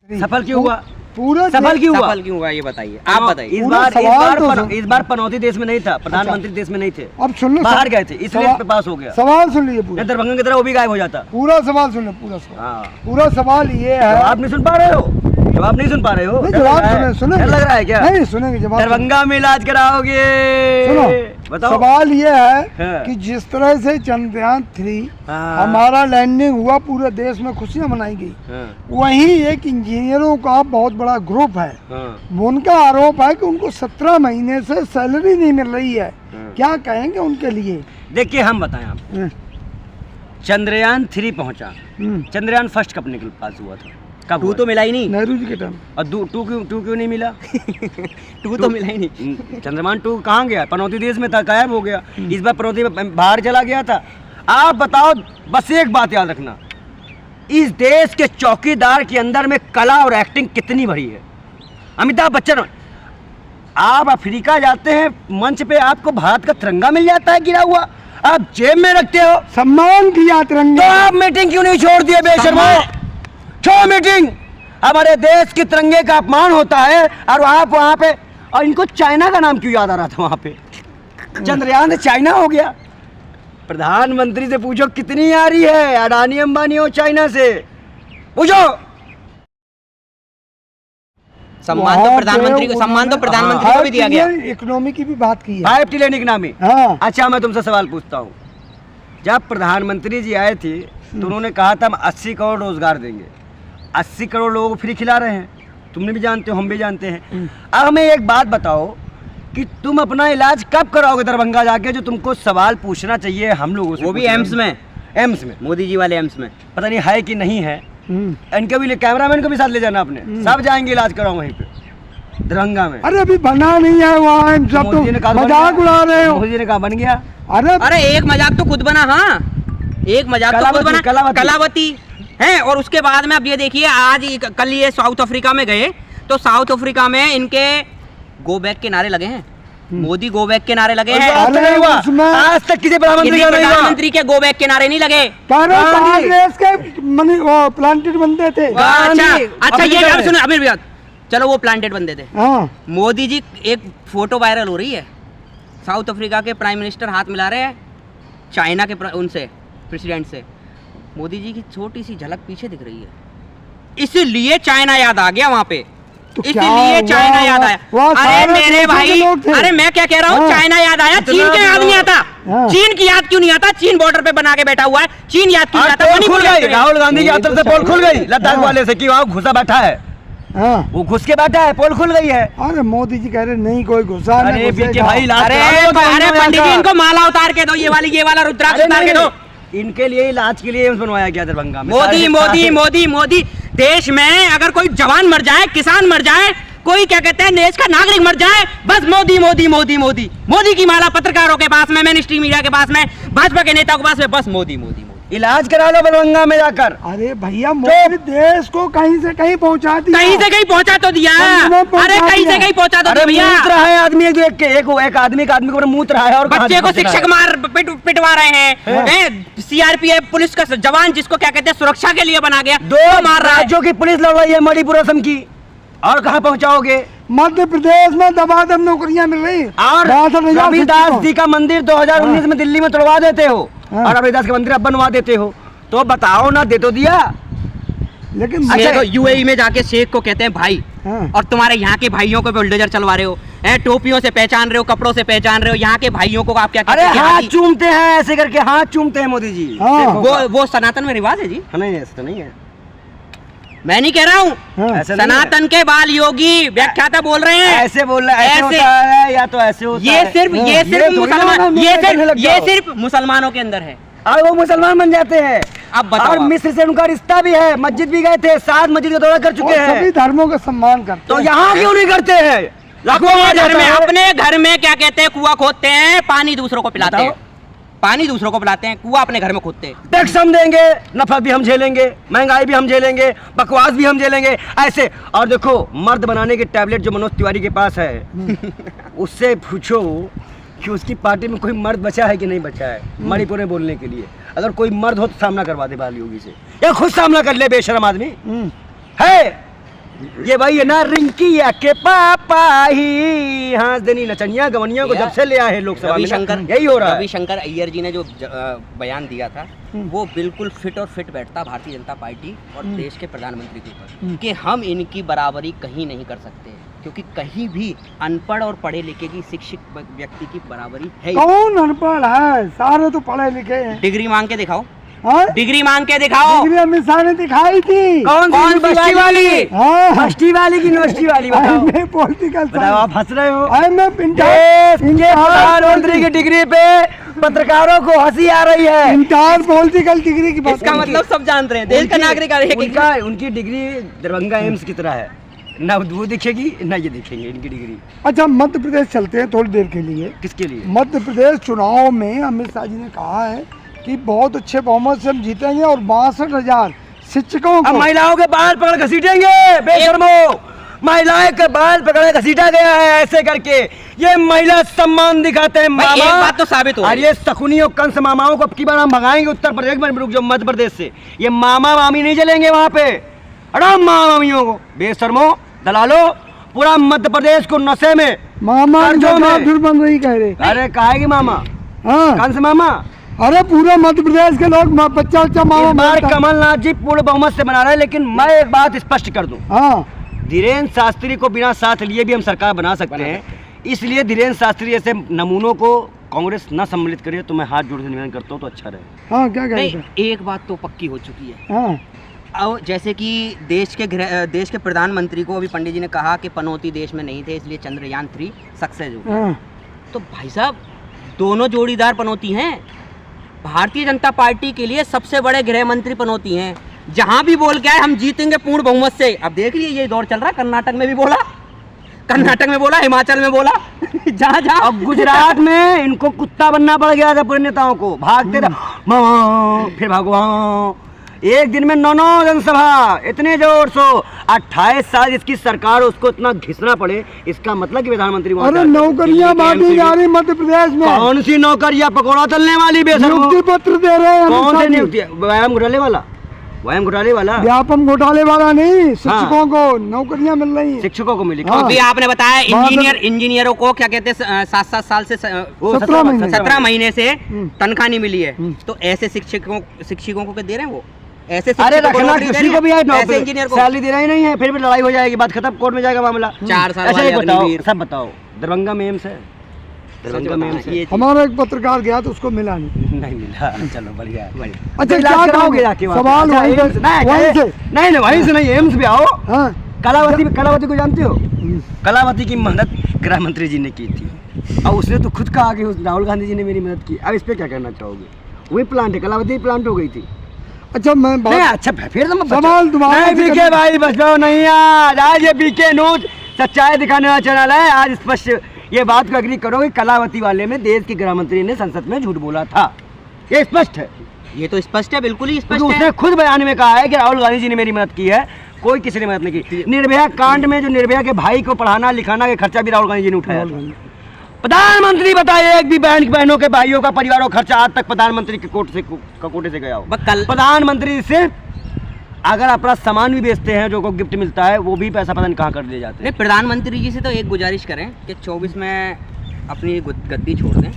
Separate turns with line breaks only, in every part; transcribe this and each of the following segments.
सफल क्यों हुआ?
पूरा
सफल क्यों हुआ?
सफल क्यों हुआ ये बताइए, आप बताइए।
इस बार पनौती देश में नहीं था, प्रधानमंत्री देश में नहीं थे,
अब सुन लो,
बाहर गए थे, इसलिए पास हो गया।
सवाल सुन लीजिए पूरा,
दरभंगा की तरह वो भी गायब हो जाता।
पूरा सवाल सुन लो, पूरा सवाल।
हाँ।
पूरा सवाल ये है,
आप नहीं सुन पा रहे हो? जवाब नहीं सुन पा रहे हो?
जवाब सुने,
डर लग रहा है क्या?
नहीं सुनेंगे जवाब।
दरभंगा में इलाज कराओगे?
सुनो,
बताओ।
सवाल ये है
हाँ।
कि जिस तरह से चंद्रयान 3
हाँ।
हमारा लैंडिंग हुआ, पूरे देश में खुशियां मनाई गई,
हाँ।
वहीं एक इंजीनियरों का बहुत बड़ा ग्रुप है,
हाँ।
उनका आरोप है कि उनको 17 महीने से सैलरी नहीं मिल रही है।
हाँ।
क्या कहेंगे उनके लिए?
देखिए हम बताएं आपको, चंद्रयान 3 पहुंचा, चंद्रयान फर्स्ट कब निकल पास हुआ था? कब?
2 तो मिला ही नहीं।
नेहरू जी के टाइम।
और 2 क्यों नहीं मिला?
2 तो मिला ही नहीं।
चंद्रयान 2 कहाँ गया? पनौती देश में था, गायब हो गया। इस बार पनौती बाहर चला गया था। आप बताओ, बस एक बात याद रखना, इस देश के चौकीदार के अंदर में कला और एक्टिंग कितनी भरी है। अमिताभ बच्चन, आप अफ्रीका जाते हैं, मंच पे आपको भारत का तिरंगा मिल जाता है गिरा हुआ, आप जेब में रखते हो।
सम्मान किया तिरंगा।
तो आप मीटिंग क्यों नहीं छोड़ दिए बेशर्मो? छोड़ मीटिंग। हमारे देश के तिरंगे का अपमान होता है और आप वहां पे, और इनको चाइना का नाम क्यों याद आ रहा था वहां पे? चंद्रयान से चाइना हो गया। प्रधानमंत्री से पूछो कितनी आ रही है, अडानी अंबानी हो चाइना से पूछो।
सम्मान तो प्रधानमंत्री को, सम्मान तो प्रधानमंत्री को भी दिया गया।
इकोनॉमी की भी बात की है,
5 ट्रिलियन इकोनॉमी।
हाँ।
अच्छा मैं तुमसे सवाल पूछता हूँ, जब प्रधानमंत्री जी आए थे तो उन्होंने कहा था हम 80 करोड़ रोजगार देंगे, 80 करोड़ लोगों को फ्री खिला रहे हैं, तुमने भी जानते हो, हम भी जानते हैं। अब हमें एक बात बताओ कि तुम अपना इलाज कब कराओगे दरभंगा जाके, जो तुमको सवाल पूछना चाहिए हम लोगों से।
वो भी एम्स में,
एम्स में,
मोदी जी वाले एम्स में।
पता नहीं है कि नहीं है। इनके भी कैमरामैन को भी साथ ले जाना अपने, सब जाएंगे इलाज कराओ वहीं पे दरभंगा में।
अरे अभी बना नहीं है वहाँ, सब तो मजाक उड़ा रहे हो।
मोदी जी ने कहा बन गया।
अरे एक मजाक तो खुद बना, हाँ एक मजाक तो खुद बना, कलावती है। और उसके बाद में अब ये देखिए, आज कल ये साउथ अफ्रीका में गए, तो साउथ अफ्रीका में इनके गो बैक के नारे लगे हैं, मोदी गो बैक के नारे लगे हैं।
आज तक किसी
प्रधानमंत्री के गो बैक के नारे नहीं लगे।
कांग्रेस के प्लांटेड बनते थे।
अच्छा ये अब सुनो अमीर भैया, चलो वो प्लांटेड बनते थे। मोदी जी, एक फोटो वायरल हो रही है, साउथ अफ्रीका के प्राइम मिनिस्टर हाथ मिला रहे हैं चाइना के उनसे प्रेसिडेंट से, मोदी जी की छोटी सी झलक पीछे दिख रही है, इसीलिए चाइना याद आ गया वहां पे,
तो
इसीलिए चाइना याद आया। अरे मेरे भाई, अरे मैं क्या कह रहा हूँ, चाइना याद आया, चीन के याद नहीं आता। चीन की याद क्यों नहीं आता? चीन बॉर्डर पे बना के बैठा हुआ है, चीन याद क्यों नहीं आता?
राहुल गांधी की यात्रा से पोल खुल गई लद्दाख वाले से कि वहाँ घुसा बैठा है, वो घुस के बैठा है, पोल खुल गई है।
अरे मोदी जी कह रहे नहीं कोई घुसा नहीं।
अरे पंडित जी इनको माला उतार के दो, ये वाला रुद्राक्ष उतार के दो।
इनके लिए इलाज के लिए एम्स बनवाया गया दरभंगा में।
मोदी मोदी मोदी मोदी, देश में अगर कोई जवान मर जाए, किसान मर जाए, कोई क्या कहते हैं देश का नागरिक मर जाए, बस मोदी मोदी मोदी मोदी मोदी की माला पत्रकारों के पास में, मिनिस्ट्री मीडिया के पास में, भाजपा के नेताओं के पास में, बस मोदी मोदी मोदी।
इलाज करा लो दरभंगा में जाकर।
अरे भैया मोदी देश को कहीं से कहीं पहुंचा दिया,
कहीं से कहीं पहुंचा तो दिया। अरे कहीं से कहीं पहुंचा तो दिया भैया।
मूत रहा है आदमी, एक आदमी का ऊपर मूत रहा है और
बच्चे को शिक्षक मार पिटवा रहे हैं। सीआरपीएफ पुलिस का जवान जिसको क्या कहते हैं सुरक्षा के लिए बना गया,
2 राज्यों की पुलिस लड़ रही है मणिपुर असम की, और कहाँ पहुँचाओगे?
मध्य प्रदेश में दबादब नौकरियां मिल रही।
और रविदास जी का मंदिर 2019 में दिल्ली में तोड़वा देते हो, और रविदास का मंदिर अब बनवा देते हो, तो बताओ ना, दे तो दिया।
लेकिन अच्छा तो यूएई में जाके शेख को कहते हैं भाई, और तुम्हारे यहाँ के भाइयों को बुलडोजर चलवा रहे हो, टोपियों से पहचान रहे हो, कपड़ों से पहचान रहे हो, यहाँ के भाइयों को आप क्या कहते हैं?
हाथ चूमते हैं, ऐसे करके हाथ चूमते हैं मोदी जी।
वो सनातन में रिवाज है जी?
नहीं ऐसा नहीं है,
मैं नहीं कह रहा हूँ। सनातन के बाल योगी व्याख्याता बोल रहे हैं, ऐसे बोल रहे हैं, ऐसे है या तो ऐसे होता है। ये सिर्फ मुसलमानों के अंदर है,
और वो मुसलमान बन जाते हैं।
अब बताओ,
और मिस्र से उनका रिश्ता भी है, मस्जिद भी गए थे, 7 मस्जिद का दौरा कर चुके हैं,
सभी धर्मों का सम्मान करते हैं।
तो यहाँ क्यों नहीं करते हैं?
अपने घर में क्या कहते हैं, कुआं खोदते हैं, पानी दूसरों को पिलाते हैं, पानी दूसरों को पिलाते हैं, कुआं अपने घर में खोदते हैं।
टैक्स हम देंगे, नफा भी हम झेलेंगे, महंगाई भी हम झेलेंगे, बकवास भी हम झेलेंगे, ऐसे। और देखो, मर्द बनाने के टैबलेट जो मनोज तिवारी के पास है, उससे पूछो कि उसकी पार्टी में कोई मर्द बचा है कि नहीं बचा है मणिपुर में बोलने के लिए। अगर कोई मर्द हो तो सामना करवा दे बाल योगी से, या खुद सामना कर ले, बेशरम आदमी है। ये भाई है ना रिंकिया के पापा ही हाँ देनी नचनिया गवनिया को जब से ले आए हैं लोकसभा में
रविशंकर
यही हो रहा है।
रविशंकर अय्यर जी ने जो बयान दिया था वो बिल्कुल फिट और फिट बैठता भारतीय जनता पार्टी और देश के प्रधानमंत्री के ऊपर कि हम इनकी बराबरी कहीं नहीं कर सकते क्योंकि कहीं भी अनपढ़ और पढ़े लिखे की शिक्षित व्यक्ति की बराबरी है ही।
कौन अनपढ़ है, सारे तो पढ़े लिखे हैं।
डिग्री मांग के दिखाओ,
हाँ?
डिग्री मांग के दिखाओ।
डिग्री अमित शाह ने दिखाई थी।
कौन सी यूनिवर्सिटी वाली?
हाँ।
बस्ती वाली की यूनिवर्सिटी वाली बताओ।
मैं पॉलिटिकल
बताओ आप हंस रहे हो।
मैं
प्रधानमंत्री की डिग्री पे पत्रकारों को हंसी आ रही है।
इंटर पॉलिटिकल डिग्री की बात।
इसका मतलब सब जानते हैं देश का नागरिक
उनकी डिग्री दरभंगा एम्स की तरह है, ना वो दिखेगी ना ये दिखेंगे इनकी डिग्री। अच्छा
मध्य प्रदेश चलते हैं थोड़ी देर के लिए।
किसके लिए?
मध्य प्रदेश चुनाव में अमित शाह जी ने कहा है कि बहुत अच्छे बहुमत से हम जीतेंगे और 62,000 शिक्षकों को।
महिलाओं के बाल पकड़ घसीटेंगे बेशर्मो, महिलाएं के बाल पकड़ घसीटा गया है ऐसे करके। ये महिला सम्मान दिखाते हैं मामा।
एक बात तो साबित हो
और ये शकुनी और कंस मामाओं को अब की बार हम भगाएंगे उत्तर प्रदेश में, रुक जाओ मध्य प्रदेश से। ये मामा मामी नहीं चलेंगे वहाँ पे, अड़ा मामा मामियों को बेशर्मो दलालो पूरा मध्य प्रदेश को नशे में
मामा फिर बन रही कह रहे।
अरे कहेगी मामा,
हाँ
कंस मामा।
अरे पूरे मध्य प्रदेश के लोग बच्चा मामा।
कमलनाथ जी पूर्ण बहुमत से बना रहे हैं, लेकिन मैं एक बात स्पष्ट कर दूं,
हाँ
धीरेन्द्र शास्त्री को बिना साथ लिए भी हम सरकार बना सकते हैं। इसलिए धीरेन्द्र शास्त्री जैसे नमूनों को कांग्रेस न सम्मिलित करे तो मैं हाथ जोड़ से निवेदन करता हूँ तो अच्छा रहे।
हाँ क्या
नहीं, एक बात तो पक्की हो चुकी है।
हाँ
अब जैसे कि देश के प्रधानमंत्री को अभी पंडित जी ने कहा कि पनौती देश में नहीं थे इसलिए चंद्रयान 3 सक्सेस हो गया। तो भाई साहब दोनों जोड़ीदार पनौती हैं। भारतीय जनता पार्टी के लिए सबसे बड़े गृह मंत्री पनौती हैं। जहां भी बोल के आए हम जीतेंगे पूर्ण बहुमत से। अब देख लिए ये दौर चल रहा है, कर्नाटक में भी बोला, हिमाचल में बोला जहाँ जहाँ।
अब गुजरात में इनको कुत्ता बनना पड़ गया था पूरे नेताओं को, भागते थे फिर भागो। एक दिन में 9 जनसभा, इतने जोर सो 28 साल इसकी सरकार, उसको इतना घिसना पड़े, इसका मतलब कि प्रधानमंत्री।
अरे नौकरियां बांटी जा रही मध्य प्रदेश में।
कौन सी नौकरियां? पकौड़ा तलने वाली
नियुक्ति पत्र दे रहे हैं।
कौन सी नियुक्ति? व्यायाम घोटाले वाला? व्यायाम घोटाले वाला?
व्यापम घोटाले वाला नहीं, शिक्षकों को नौकरियां मिल रही हैं।
शिक्षकों को मिली।
अभी आपने बताया इंजीनियरों को क्या कहते हैं 7-7 साल से 17 महीने से तनख्वाह नहीं मिली है। तो ऐसे शिक्षकों को क्या दे रहे हैं वो? ऐसे
अरे रखना किसी को भी आए,
ऐसे इंजीनियर को
सैलरी देना ही नहीं है, फिर भी लड़ाई हो जाएगी, बात खत्म, कोर्ट में जाएगा मामला।
4 साल
ऐसे बताओ, सब बताओ। दरभंगा में एम्स है, दरभंगा में एम्स है।
हमारा एक पत्रकार गया तो उसको मिला नहीं
मिला। चलो बढ़िया।
अच्छा क्या
कराओगे जाके?
सवाल
नहीं वहीं से नहीं, एम्स भी आओ। कलावती को जानते हो? कलावती की मदद गृह मंत्री जी ने की थी और उसने तो खुद कहा कि राहुल गांधी जी ने मेरी मदद की। अब इस पे क्या कहना चाहोगे? वही प्लांट है, कलावती प्लांट हो गई थी। अच्छा मैं अच्छा फिर
सवाल तुम्हारा
बीके भाई बचाओ नहीं आज ये बीके न्यूज सच्चाई दिखाने वाला चैनल है। आज स्पष्ट ये बात को एग्री करो कि कलावती वाले में देश के गृह मंत्री ने संसद में झूठ बोला था, ये स्पष्ट है।
ये तो स्पष्ट है, बिल्कुल ही स्पष्ट है।
उसने खुद बयान में कहा है कि राहुल गांधी जी ने मेरी मदद की है, कोई किसी ने मदद नहीं की। निर्भया कांड में जो निर्भया के भाई को पढ़ाना लिखाना का खर्चा भी राहुल गांधी जी ने उठाया। प्रधानमंत्री बताइए एक भी बहनों के भाइयों का परिवारों का खर्चा आज तक प्रधानमंत्री के कोटे से गया हो? प्रधानमंत्री से अगर अपना सामान भी बेचते हैं जो को गिफ्ट मिलता है वो भी पैसा पता नहीं कहाँ कर दिए जाते हैं।
प्रधानमंत्री जी से तो एक गुजारिश करें कि 24 में अपनी गद्दी छोड़ दें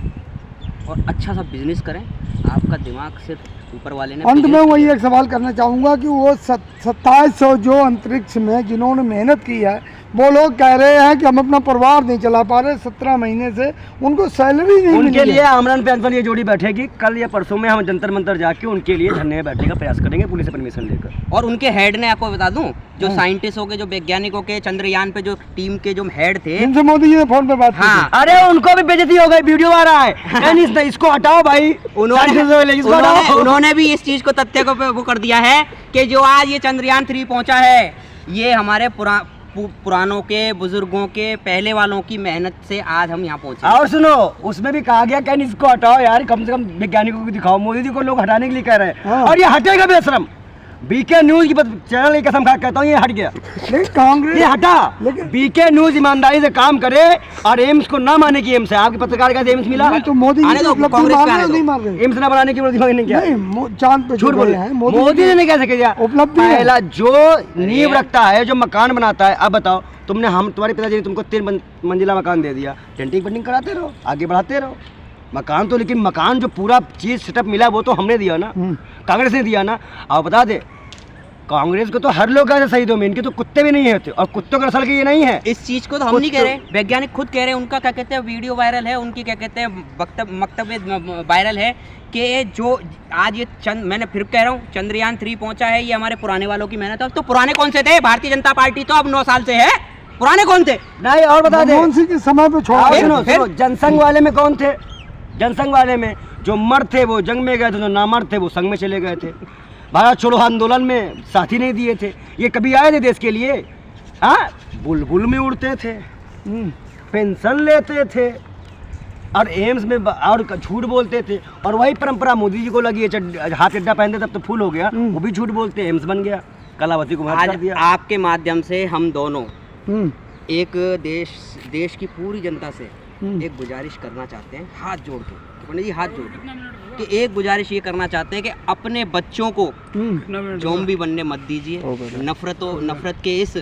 और अच्छा सा बिजनेस करें। आपका दिमाग सिर्फ ऊपर वाले ने।
अंत में वही एक सवाल करना चाहूँगा कि वो 2700 जो अंतरिक्ष में जिन्होंने मेहनत की है वो लोग कह रहे हैं कि हम अपना परिवार नहीं चला पा रहे, 17 महीने से उनको सैलरी नहीं मिली।
उनके लिए आमरण पेंशन ये जोड़ी बैठेगी। कल या परसों में हम जंतर मंतर जाके उनके लिए धरने में बैठने का प्रयास करेंगे पुलिस से परमिशन लेकर।
और उनके हेड ने आपको बता दूं जो साइंटिस्टों के, जो वैज्ञानिकों के, चंद्रयान पे जो टीम के जो हेड थे,
इनसे मोदी जी ने फोन पे बात की।
अरे उनको भी बेइज्जती हो गई, वीडियो आ रहा है। इसको हटाओ भाई।
उन्होंने भी इस चीज को तथ्य को वो कर दिया है कि जो आज ये चंद्रयान 3 पहुंचा है ये हमारे पुरानों के, बुजुर्गों के, पहले वालों की मेहनत से आज हम यहाँ पहुंचे।
और सुनो उसमें भी कहा गया कि इसको हटाओ यार, कम से कम वैज्ञानिकों को दिखाओ। मोदी जी को लोग हटाने के लिए कह रहे हैं और ये हटेगा बेशरम। बीके न्यूज की चैनल की कसम खा के कहता हूँ, ये हट गया,
लेकिन कांग्रेस
ये हटा।
लेकिन
बीके न्यूज ईमानदारी से काम करे और एम्स को ना माने की एम्स है। आपके पत्रकार का एम्स मिला,
तो मोदी
आने
जी
दो,
उपलब्धि
कांग्रेस
मान
पे
रहे
आने
हैं,
दो।
नहीं मान रहे?
एम्स ना बनाने की उपलब्धि नहीं किया,
नहीं, चांद पे
झूठ
जो
बोले
गए हैं
मोदी जी ने कैसे किया?
उपलब्धि है।
पहला जो नींव रखता है, जो मकान बनाता है। अब बताओ, तुमने तुम्हारे पिताजी ने तुमको 3 मंजिला मकान दे दिया, टेंटिंग पेंटिंग कराते रहो, आगे बढ़ाते रहो मकान तो। लेकिन मकान जो पूरा चीज सेटअप मिला वो तो हमने दिया ना, कांग्रेस ने दिया ना। आप बता दे, कांग्रेस को तो हर लोग कहते शहीदों में, इनके तो कुत्ते भी नहीं होते, और कुत्तों का असल के ये नहीं है।
इस चीज को तो हम नहीं कह रहे, वैज्ञानिक खुद कह रहे हैं, उनका क्या कहते हैं वीडियो वायरल है, उनकी क्या कहते हैं वक्तव्य वायरल है कि जो आज ये मैंने फिर कह रहा हूँ, चंद्रयान 3 पहुंचा है, ये हमारे पुराने वालों की मेहनत है। तो पुराने कौन से थे? भारतीय जनता पार्टी तो अब 9 साल से है, पुराने कौन थे?
नहीं, और बता दे,
मनमोहन सिंह के समय पे छोड़ा।
आओ सुनो, जनसंघ वाले में कौन थे? जनसंघ वाले में जो मर्द थे वो जंग में गए थे, जो नामर्द थे वो संघ में चले गए थे। भारत छोड़ो आंदोलन में साथी नहीं दिए थे, ये कभी आए थे देश के लिए? हाँ, बुलबुल में उड़ते थे, पेंशन लेते थे, और एम्स में और झूठ बोलते थे। और वही परंपरा मोदी जी को लगी है, हाथ चड्डा पहनते तब तो फूल हो गया, वो भी झूठ बोलते, एम्स बन गया, कलावती को मार कर दिया।
आपके माध्यम से हम दोनों एक देश की पूरी जनता से एक गुजारिश करना चाहते हैं, हाथ जोड़ के, पंडित जी हाथ जोड़ के, कि एक गुजारिश ये करना चाहते हैं कि अपने बच्चों को ज़ॉम्बी बनने मत दीजिए, नफरत के इस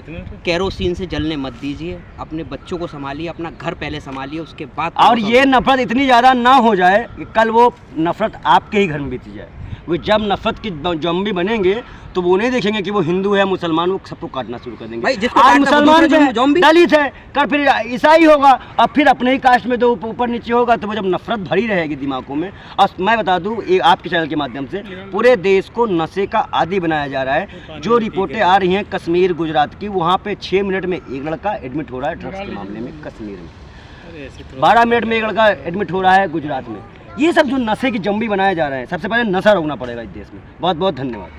केरोसिन से जलने मत दीजिए, अपने बच्चों को संभालिए, अपना घर पहले संभालिए, उसके बाद। और
ये नफरत इतनी ज़्यादा ना हो जाए कि कल वो नफरत आपके ही घर में बीती जाए। वो जब नफरत की ज़ॉम्बी बनेंगे तो वो नहीं देखेंगे कि वो हिंदू है मुसलमान, वो सबको काटना शुरू कर देंगे।
भाई जिसको
आज
काटना
मुसलमान
वो
है,
ज़ॉम्बी,
दलित है, कल फिर ईसाई होगा, अब फिर अपने ही कास्ट में तो ऊपर नीचे होगा, तो वो जब नफरत भरी रहेगी दिमागों में। और मैं बता दूं, आपके चैनल के माध्यम से पूरे देश को नशे का आदी बनाया जा रहा है। जो रिपोर्टें आ रही हैं कश्मीर गुजरात की, वहाँ पे 6 मिनट में एक लड़का एडमिट हो रहा है ड्रग्स के मामले में कश्मीर में, 12 मिनट में एक लड़का एडमिट हो रहा है गुजरात में। ये सब जो नशे की ज़ॉम्बी बनाया जा रहा है, सबसे पहले नशा रोकना पड़ेगा इस देश में। बहुत बहुत धन्यवाद।